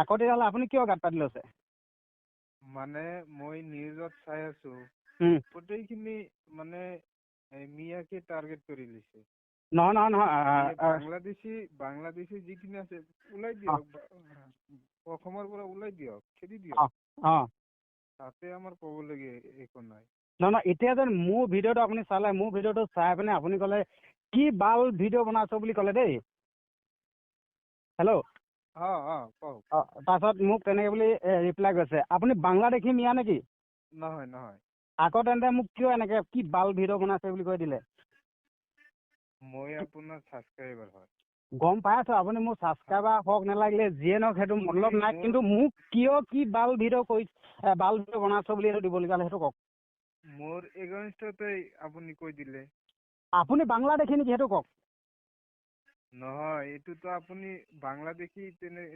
আকৌ তেতিয়াহ'লে আপুনি কিয় গাত পাতি লৈছে? মানে মই নিউজত চাই আছো গোটেইখিনি মানে মিয়াকে টাৰ্গেট কৰি লৈছে। নহয় বাংলাদেশী যিখিনি আছে ওলাই দিয়ক, অসমৰ পৰা ওলাই দিয়ক, খেদি দিয়ক, তাতে আমাৰ ক'বলগীয়া একো নাই। নহয় এতিয়া যেন মোৰ ভিডিঅ'টো আপুনি চালে, মোৰ ভিডিঅ'টো চাই পিনে আপুনি ক'লে কি বাল ভিডিঅ' বনাইছ বুলি ক'লে দেই। হেল্ল'। কওক। তাৰপিছত মোক তেনেকে বুলি ৰিপ্লাই কৰিছে, আপুনি বাংলাদেশী মিয়া নেকি? নহয়। আকৌ তেন্তে মোক কিয় এনেকে কি বাল ভিডিঅ' বনাইছে বুলি কৈ দিলে? মই আপোনাৰ ছাবস্ক্ৰাইবাৰ হয়। গম পাই আছো, আপুনি মোৰ ছাবস্ক্ৰাইবাৰ হওক নালাগিলে যিয়ে নহওক সেইটো মতলব নাই, কিন্তু মোক কিয় কি বাল ভিডিঅ' বনাইছ বুলি সেইটো দিবলগীয়া হ'লে সেইটো কওক। মোৰ এগেইনষ্টতে আপুনি কৈ দিলে। আপুনি বাংলাদেশী নেকি সেইটো কওক। নহয়, এইটোতো আপুনি বাংলাদেশী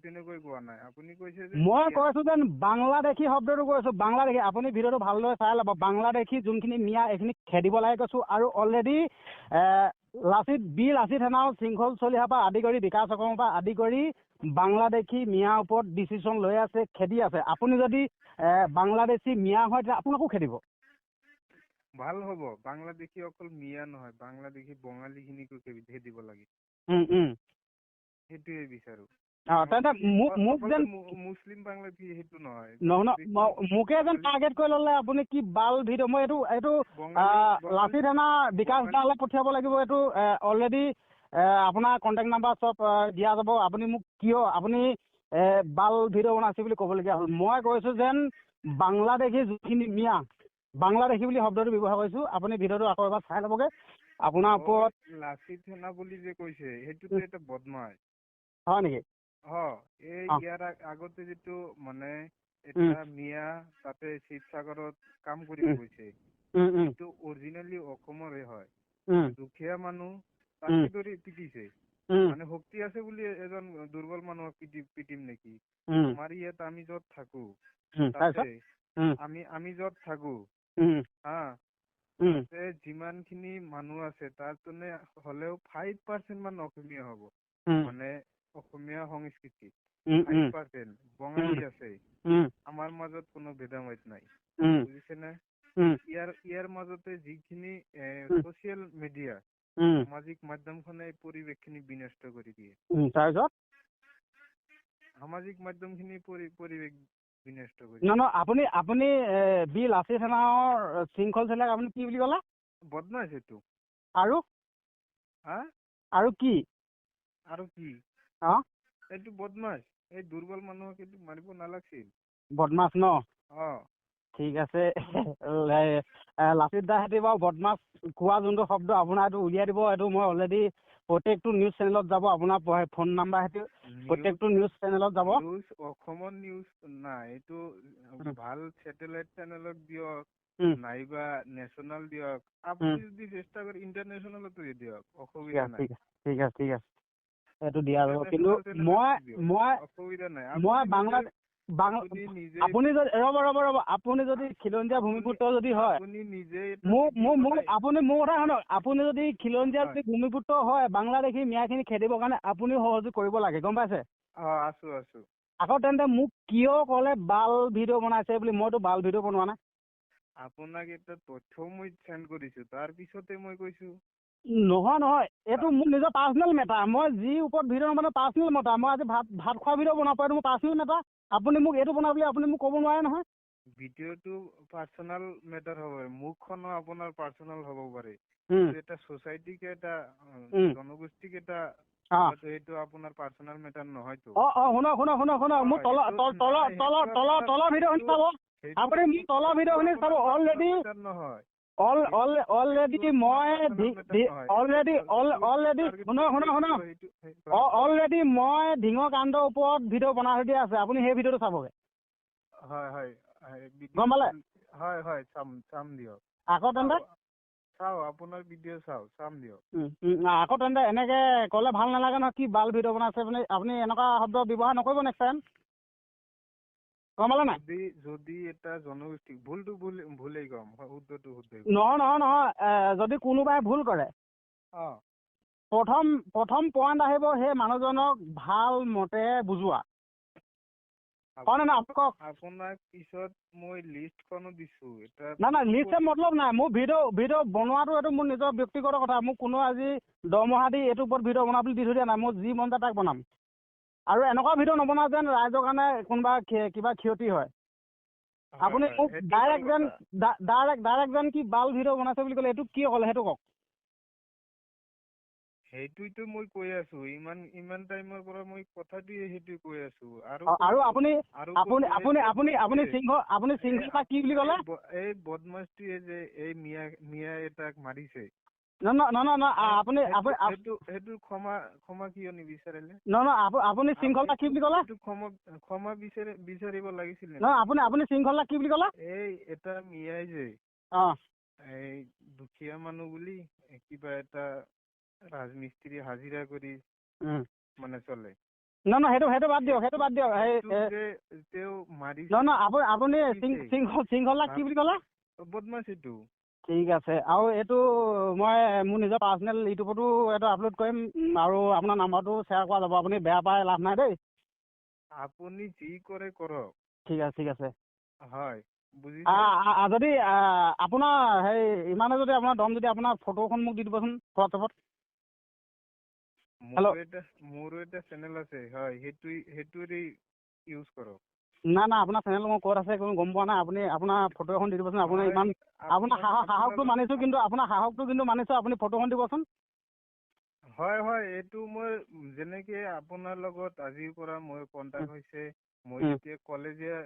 তেনেকৈ কোৱা নাই, আপুনি কৈছে যে মই কৈছো যেন বাংলাদেশী শব্দটো কৈছো, বাংলাদেশী। আপুনি ভিডিঅ'টো ভালদৰে চাই ল'ব, বাংলাদেশী যোনখিনি মিয়া এইখিনি খেদিব লাগে কৈছো। আৰু অলৰেডি লাচিত থানাও শৃংখল চলিহাৰ পৰা আদি কৰি বিকাশ চক্ৰৰ পৰা আদি কৰি বাংলাদেশী মিয়াৰ ওপৰত ডিচিশ্যন লৈ আছে, খেদি আছে। আপুনি যদি বাংলাদেশী মিয়া হয় তেতিয়া আপোনাকো খেদিব। ভাল হ'ব, বাংলাদেশী অকল মিয়া নহয়, বাংলাদেশী বঙালীখিনিকো খেদিব লাগে। সেইটোৱে বিচাৰো। মুছলিম বাংলাদেশী সেইটো নহয়। মোকে যেন টাৰ্গেট কৰি ল'লে আপুনি কি বাল ভিডিঅ'। মই এইটো লাচিত থানা বিকাশ দালৈ পঠিয়াব লাগিব। এইটো অলৰেডি আপোনাৰ কণ্টেক্ট নাম্বাৰ চব দিয়া যাব। আপুনি মোক কিয় আপুনি বাল ভিডিঅ' বনাইছে বুলি ক'বলগীয়া হ'ল। মই কৈছো যেন বাংলাদেশী যোনখিনি মিয়া, বাংলাদেশী বুলি শব্দটো ব্যৱহাৰ কৰিছো। আপুনি ভিডিঅ'টো আকৌ এবাৰ চাই ল'বগে। আপোনাৰ ওপৰত লাচিত থানা বুলি যে কৈছে সেইটোতো এটা বদমাছ হয় নেকি? ইয়াৰ আগতে যিটো মানে এটা মিয়া তাতে শিৱসাগৰত কাম কৰিব গৈছে, সেইটো অৰিজিনেলি অসমৰে হয়। দুখীয়া মানুহ তাকে ধৰি পিটিছে, মানে শক্তি আছে বুলি এজন দুৰ্বল মানুহক পিটিম নেকি? আমাৰ ইয়াত আমি য'ত থাকো তাতে আমি য'ত থাকো তাতে যিমান খিনি মানুহ আছে তাৰ কাৰণে হলেও 5% মান অসমীয়া হ'ব, মানে অসমীয়া সংস্কৃতি 5% বঙালী আছে। আমাৰ মাজত কোনো ভেদাভেদ নাই, বুজিছে নে? ইয়াৰ মাজতে যিখিনি ছচিয়েল মিডিয়া, সামাজিক মাধ্যমখনে পৰিৱেশ খিনি বিনষ্ট কৰি দিয়ে। তাৰপিছত সামাজিক মাধ্যমখিনি পৰিৱেশ বিনষ্ট কৰি আপুনি বি লাচিত থানাৰ শৃংখল চলিয়াক আপুনি কি বুলি ক'লে? বদমাছ এইটো। আৰু কি এইটো বদমাছ। এই দুৰ্বল মানুহক এইটো মাৰিব নালাগিছিল। বদমাছ ন? ঠিক আছে। লাচিত দাহেঁতি বাৰু বদমাছ কোৱা যোনটো শব্দ আপোনাৰ এইটো উলিয়াই দিব। এইটো মই অলৰেডি প্ৰত্যেকটো নিউজ চেনেলত যাব। আপোনাৰ ফোন নাম্বাৰ সৈতে প্ৰত্যেকটো নিউজ চেনেলত যাব। অসমৰ নিউজ নাই, এইটো ভাল ছেটেলাইট চেনেলত দিয়ক, নাইবা নেশ্যনেল দিয়ক। আপুনি যদি চেষ্টা কৰি ইণ্টাৰনেশ্যনেলতো দিয়ক, অসুবিধা নাই। ঠিক আছে এইটো দিয়া যাব। কিন্তু অসুবিধা নাই। আপুনি যদি ৰ'ব আপুনি যদি খিলঞ্জীয়া ভূমিপুত্ৰ যদি হয়, আপুনি মোৰ কথা শুনক। আপুনি যদি খিলঞ্জীয়া যদি ভূমিপুত্ৰ হয়, বাংলাদেশী মিয়াখিনি খেদিবৰ কাৰণে আপুনি সহযোগ কৰিব লাগে, গম পাইছে? আছো। আকৌ তেন্তে মোক কিয় ক'লে বাল ভিডিঅ' বনাইছে বুলি? মইতো বাল ভিডিঅ' বনোৱা নাই। আপোনাক এটা তথ্য মই চেণ্ড কৰিছো, তাৰ পিছতে মই কৈছো। নহয়, এইটো মোৰ নিজৰ পাৰ্চনেল মেটাৰ। মই যি ওপৰত ভিডিঅ' নবনাও পাৰ্চনেল মেটাৰ। মই আজি ভাত খোৱা ভিডিঅ' বনাব পাৰোঁ, মোৰ পাৰ্চনেল মেটাৰ। আপুনি মোক এইটো বনাব বুলি আপুনি মোক ক'ব নোৱাৰে নহয়। ভিডিঅ'টো পাৰ্চনেল মেটাৰ হ'ব পাৰে, মুখখনো আপোনাৰ পাৰ্চনেল হ'ব পাৰে। এটা ছচাইটিক এটা জনগোষ্ঠীক এটা সেইটো আপোনাৰ পাৰ্চনেল মেটাৰ নহয়তো। শুনক মোৰ তলৰ ভিডিঅ'খিনি চাব। আপুনি মোৰ তলৰ ভিডিঅ'খিনি চাব। অলৰেডি মই ঢিঙৰ কাণ্ডৰ ওপৰত ভিডিঅ' বনাই থৈ দিয়া আছে। আপুনি সেই ভিডিঅ'টো চাবগে। হয় গম পালে? হয় চাম দিয়ক। আকৌ তেন্তে চাও আপোনাৰ ভিডিঅ' চাম দিয়ক। আকৌ তেন্তে এনেকে ক'লে ভাল নালাগে নহয়। কি বাল ভিডিঅ' বনাইছে আপুনি এনেকুৱা শব্দ ব্যৱহাৰ নকৰিব নেক্সট টাইম। গম পালে নাই? যদি এটা জনগোষ্ঠীক ভুলেই কম, শুদ্ধটো শুদ্ধই। নহয় যদি কোনোবাই ভুল কৰে, প্ৰথম পইণ্ট আহিব সেই মানুহজনক ভাল মতে বুজোৱা। হয় নে আপুনি কওক। আপোনাক পিছত মই লিষ্টখনো দিছো এটা। নাই লিষ্টে মতলব নাই, মোৰ ভিডিঅ' বনোৱাটো এইটো মোৰ নিজৰ ব্যক্তিগত কথা। মোক কোনো আজি দৰমহা দি এইটোৰ ওপৰত ভিডিঅ' বনাবলৈ দি থৈ দিয়া নাই। মোৰ যি মন যায় তাক বনাম। আৰু এনেকুৱা ভিডিঅ' নবনাও যেন ৰাইজৰ কাৰণে কোনোবা কিবা ক্ষতি হয়। আপুনি মোক ডাইৰেক্ট যেন কি বাল ভিডিঅ' বনাইছে বুলি ক'লে, এইটো কি ক'লে সেইটো কওক। সেইটোতো মই কৈ আছো, ইমান টাইমৰ পৰা মই কথাটোৱে সেইটো কৈ আছো। আৰু আপুনি শৃংখলা কি বুলি ক'লে? এই বদমাছটোৱে যে এই মিয়া এটাক মাৰিছে। আপুনি সেইটো ক্ষমা কিয় নিবিচাৰিলে? আপুনি শৃংখলা কি বুলি ক'লে? ক্ষমা বিচাৰিব লাগিছিল। আপুনি শৃংখলা কি বুলি ক'লে? এই এটা মিয়াই যে এই দুখীয়া মানুহ বুলি কিবা এটা ৰাজমিস্ত্ৰী হাজিৰা কৰি মানে চলে। সেইটো বাদ দিয়ক, সেইটো বাদ দিয়ক। তেওঁ মাৰিছে। আপুনি শৃংখলা কি বুলি ক'লে? বদমাছ এইটো। ঠিক আছে। আৰু এইটো মই মোৰ নিজৰ পাৰ্চনেল ইউটিউবতো এইটো আপলোড কৰিম, আৰু আপোনাৰ নাম্বাৰটো শ্বেয়াৰ কৰা যাব। আপুনি বেয়া পাই লাভ নাই দেই। আপুনি যি কৰে কৰক। ঠিক আছে। হয়, বুজিছে? যদি আপোনাৰ ইমানে যদি আপোনাৰ দম, যদি আপোনাৰ ফটোখন মোক দি দিবচোন হোৱাটছএপত। মোৰো এটা চেনেল আছে, হয়, সেইটোৰে ইউজ কৰক। নাই আপোনাৰ চেনেল মোৰ ক'ত আছে কোনো গম পোৱা নাই। আপুনি আপোনাৰ ফটো এখন দি দিবচোন। আপোনাৰ সাহসটো মানিছো, কিন্তু আপোনাৰ সাহসটো মানিছো। আপুনি ফটোখন দিবচোন। হয়, এইটো মই যেনেকে আপোনাৰ লগত আজিৰ পৰা মই কণ্টেক্ট হৈছে, মই যেতিয়া কলেজীয়া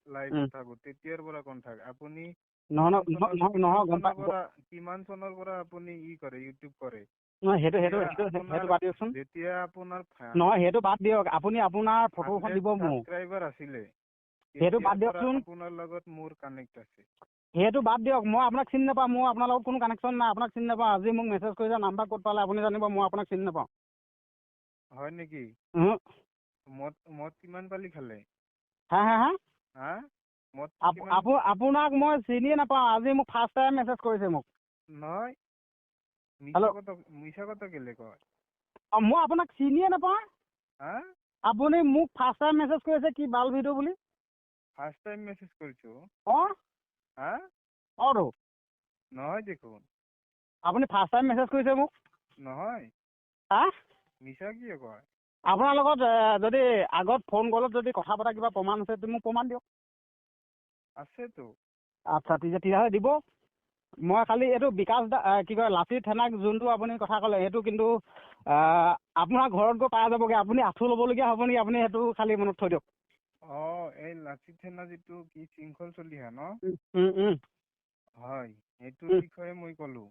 লাইফত থাকো তেতিয়াৰ পৰা কণ্টেক্ট। আপুনি কিমান চনৰ পৰা আপুনি কৰে ইউটিউব কৰে? সেইটো বাদ দিয়কচোন। যেতিয়া আপোনাৰ সেইটো বাদ দিয়ক। আপুনি আপোনাৰ ফটোখন দিব মোক। ছাবস্ক্ৰাইবাৰ আছিলে, সেইটো বাদ দিয়কচোন। আপোনাৰ লগত মোৰ কানেক্ট আছে। সেইটো বাদ দিয়ক। মই আপোনাক চিনি নাপাওঁ। মোৰ আপোনাৰ লগত কোনো কানেকশ্যন নাই। আপোনাক চিনি নাপাওঁ। আজি মোক মেছেজ কৰিছে, নাম্বাৰ ক'ত পালে আপুনি জানিব। মই আপোনাক চিনি নাপাওঁ। হয় নেকি? মদ কিমান পালি খালে? আপোনাক মই চিনিয়ে নাপাওঁ। আজি মোক ফাৰ্ষ্ট টাইম মেছেজ কৰিছে মোক। নহয়, মিছা কথা কেলে কয়? মই আপোনাক চিনিয়ে নাপাওঁ। আপুনি মোক ফাৰ্ষ্ট টাইম মেছেজ কৰিছে কি বাল ভিডিঅ' বুলি। ফাৰ্ষ্ট টাইম মেছেজ কৰিছো। নহয় দেখোন। আপুনি ফাৰ্ষ্ট টাইম মেছেজ কৰিছে মোক। নহয়, মিছা কিয় কয়? আপোনাৰ লগত যদি আগত ফোন কলত যদি কথা পতা কিবা প্ৰমাণ আছে তুমি মোক প্ৰমাণ দিয়ক। আছেতো। আচ্ছা, তেতিয়াহ'লে দিব। মই খালি এইটো বিকাশ কি কয় লাচিত থানাক যোনটো আপুনি কথা ক'লে, সেইটো কিন্তু আপোনাৰ ঘৰত গৈ পাই যাবগৈ। আপুনি আঁঠু ল'বলগীয়া হ'ব নেকি? আপুনি সেইটো খালি মনত থৈ দিয়ক। এই লাচিত থানা যিটো কি শৃংখল চলিহা ন? হয়, সেইটোৰ বিষয়ে মই ক'লো।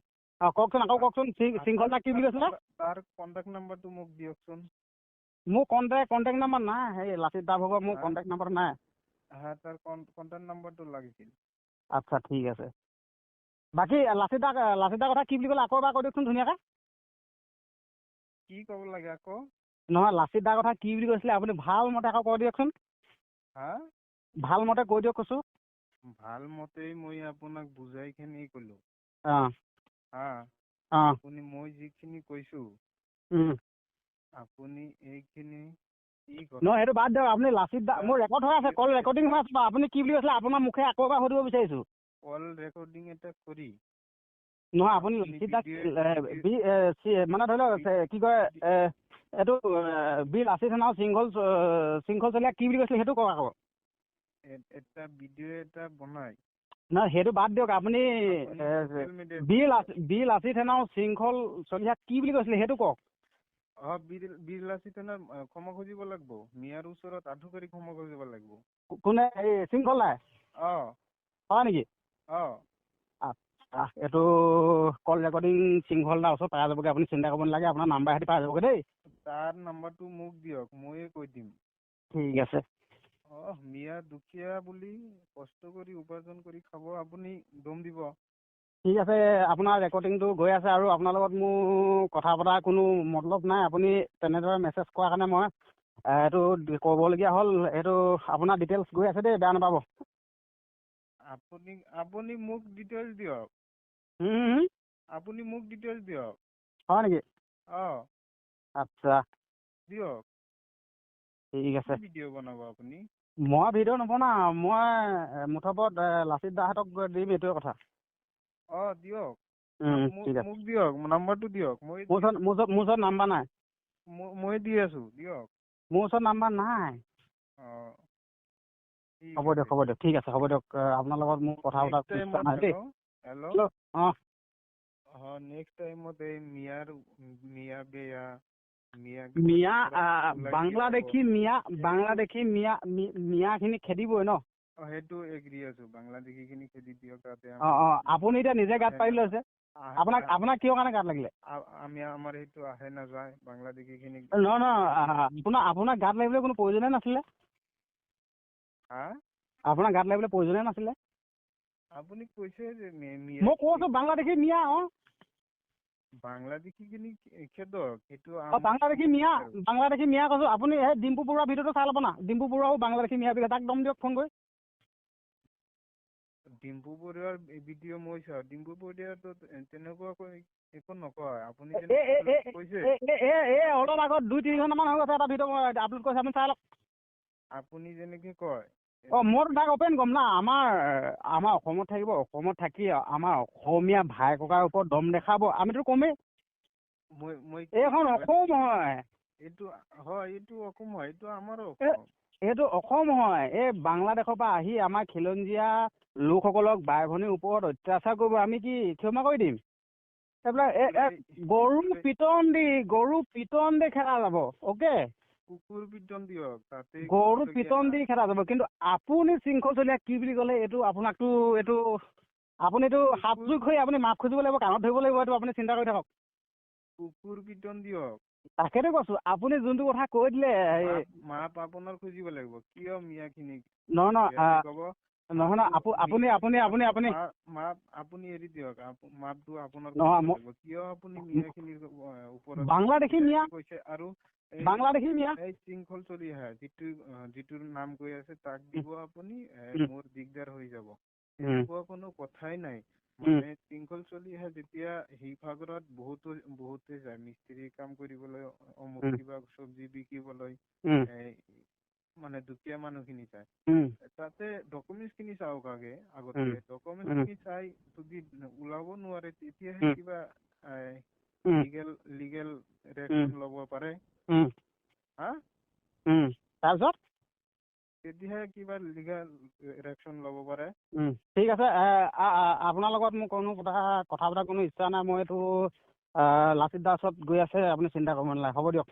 কওকচোন, আকৌ কওকচোন। শৃংখলা কি বুলি কৈছিলে? তাৰ কণ্টেক্ট নাম্বাৰটো মোক দিয়কচোন। মোৰ কণ্টেক্ট নাম্বাৰ নাই। সেই লাচিত দাভাগৰ মোৰ কণ্টেক্ট নাম্বাৰ নাই। তাৰ কণ্টেক্ট নাম্বাৰটো লাগিছিল। আচ্ছা, ঠিক আছে। বাকী লাচিত দাৰ কথা কি বুলি ক'লে আকৌ এবাৰ কৈ দিয়কচোন ধুনীয়াকৈ। কি ক'ব লাগে আকৌ? নহয়, লাচিত দাৰ কথা কি বুলি কৈছিলে আপুনি ভাল মতে আকৌ কৈ দিয়কচোন। ভাল মতে কৈ দিয়ক কৈছো। ভাল মতেই মই আপোনাক বুজাই খিনি ক'লো। আপুনি মই যিখিনি কৈছো, আপুনি এইখিনি নহয়, সেইটো বাদ দিয়ক। আপুনি লাচিত দা মোৰ ৰেকৰ্ড হৈ আছে, কল ৰেকৰ্ডিং হৈ আছে। আপুনি কি বুলি কৈছিলে আপোনাৰ মুখে আকৌ এবাৰ সুধিব বিচাৰিছো। কল ৰেকৰ্ডিং এটা কৰি নহয়, আপুনি লাচিত দাক মানে ধৰি লওক কি কয় এইটো বীৰ লাচিত থানা শৃংখল চলিহা কি বুলি কৈছিলে সেইটো কওক আকৌ। এটা ভিডিঅ' এটা বনাই। নহয়, সেইটো বাদ দিয়ক। আপুনি বীৰ লাচিত থানা শৃংখল চলিহা কি বুলি কৈছিলে সেইটো কওক। বীৰ লাচিত থানাৰ ক্ষমা খুজিব লাগিব। মিয়াৰ ওচৰত আঁঠু কাৰি ক্ষমা খুজিব লাগিব। কোনে? এই শৃংখল নাই? হয় নেকি? এইটো কল ৰেকৰ্ডিং শৃংখল দাৰ ওচৰত পাই যাবগৈ। আপুনি চিন্তা কৰিব নালাগে। আপোনাৰ নাম্বাৰ সিহঁতি পাই যাবগৈ দেই। তাৰ নাম্বাৰটো মোক দিয়ক, ময়ে কৈ দিম। ঠিক আছে। মিয়া দুখীয়া বুলি কষ্ট কৰি উপাৰ্জন কৰি খাব, আপুনি দম দিব। ঠিক আছে। আপোনাৰ ৰেকৰ্ডিংটো গৈ আছে, আৰু আপোনাৰ লগত মোৰ কথা পতাৰ কোনো মতলব নাই। আপুনি তেনেদৰে মেছেজ কৰাৰ কাৰণে মই এইটো ক'বলগীয়া হ'ল। এইটো আপোনাৰ ডিটেইলছ গৈ আছে দেই, বেয়া নাপাব। আপুনি মোক ডিটেইলছ দিয়ক। আপুনি মোক ডিটেইলছ দিয়ক। হয় নেকি? আচ্ছা, দিয়ক। ঠিক আছে। ভিডিঅ' বনাব আপুনি? মই ভিডিঅ' নবনাও, মই মুঠপত লাচিত দাহঁতক দিম, এইটোৱে কথা। দিয়ক। ঠিক আছে। মোক দিয়ক, নাম্বাৰটো দিয়ক। মোৰ ওচৰত নাম্বাৰ নাই। মই দি আছো, দিয়ক। মোৰ ওচৰত নাম্বাৰ নাই। হ'ব দিয়ক, ঠিক আছে, হ'ব দিয়ক। আপোনাৰ লগত মোৰ কথা পতা নাই দেই। হেল্ল'। অঁ। নেক্সট টাইমত এই মিয়া বেয়া মিয়া বাংলাদেশী মিয়াখিনি খেদিবই ন? সেইটো এগ্ৰী আছো, বাংলাদেশী খিনি খেদি দিয়ক তাতে। আপুনি এতিয়া নিজে গাত পাৰি লৈছে। আপোনাক কিয় কাৰণে গাত লাগিলে? আমাৰ সেইটো আহে নাযায় বাংলাদেশী খিনি। নহয়, আপোনাৰ গাত লাগিবলৈ কোনো প্ৰয়োজনে নাছিলে। আপোনাৰ গাত লাগিবলৈ প্ৰয়োজনে নাছিলে। আপুনি কৈছে যে মই কৈছো বাংলাদেশী মিয়া। বাংলাদেশী খিনি খেদক, সেইটো বাংলাদেশী মিয়া কৈছো। আপুনি সেই ডিম্পু বৰুৱা ভিডিঅ'টো চাই ল'ব না। ডিম্পু বৰুৱাও বাংলাদেশী মিয়া বুলি তাক দম দিয়ক ফোন কৰি। ডিম্পু বৰুৱাৰ ভিডিঅ' মই চাওঁ। ডিম্পু বৰুৱাটো তেনেকুৱাকৈ একো নকয়। আপুনি অলপ আগত 2-3 ঘণ্টামান হৈ গৈছে, এটা ভিডিঅ' আপলোড কৰিছে, আপুনি চাই লওক। আপুনি যেনেকে কয়। মইতো তাক অপেন ক'ম না। আমাৰ অসমত থাকিব, অসমত থাকি আমাৰ অসমীয়া ভাই ককাৰ ওপৰত দম দেখাব, আমিতো কমেই। এইখন অসম হয়। এইটো অসম হয়, এইটো আমাৰো অসম। এইটো অসম হয়। এই বাংলাদেশৰ পৰা আহি আমাৰ খিলঞ্জীয়া লোকসকলক বাই ভনীৰ ওপৰত অত্যাচাৰ কৰিব, আমি কি ক্ষমা কৰি দিম? এইবিলাক গৰু পিটন দি খেদা যাব। অ'কে, কুকুৰ পিটন দিয়ক, তাতে গৰু পিটন দি খেদা যাব। কিন্তু আপুনি শৃংখল চলীয়া কি বুলি ক'লে? আপুনিতো হাতযোগ হৈ আপুনি মাপ খুজিব লাগিব, কাণত ধৰিব লাগিব। এইটো আপুনি চিন্তা কৰি থাকক। কুকুৰ পিটন দিয়ক। তাকেতো কৈছো, আপুনি যোনটো কথা কৈ দিলে মাপ আপোনাৰ খুজিব লাগিব। কিয় মিয়া খিনি আপুনি এৰি দিয়ক। মাপটো আপোনাৰ কিয় আপুনি মিয়া খিনিৰ ওপৰত বাংলাদেশী মিয়া কৈছে? আৰু বাংলাদেশী মিয়া এই শৃংখল চলি আহে যিটোৰ নাম কৈ আছে, তাক দিব আপুনি। মোৰ দিগদাৰ হৈ যাব। এনেকুৱা কোনো কথাই নাই। মানে শৃংখল চলি আহে যেতিয়া শিৱসাগৰত বহুতে যায় মিস্ত্ৰী কাম কৰিবলৈ, অমুক কিবা চব্জি বিকিবলৈ, মানে দুখীয়া মানুহখিনি যায়। তাতে ডকুমেন্টছ খিনি চাওক আগতে। ডকুমেন্টছ খিনি চাই যদি ওলাব নোৱাৰে, তেতিয়াহে কিবা লিগেল ৰেকচন ল'ব পাৰে। তাৰপিছত তেতিয়াহে কিবা লিগেল ৰেকচন ল'ব পাৰে। ঠিক আছে। আপোনাৰ লগত মোৰ কথা পতা কোনো ইচ্ছা নাই। মই এইটো লাচিত দাৰ ওচৰত গৈ আছে, আপুনি চিন্তা কৰিব নালাগে। হ'ব দিয়ক।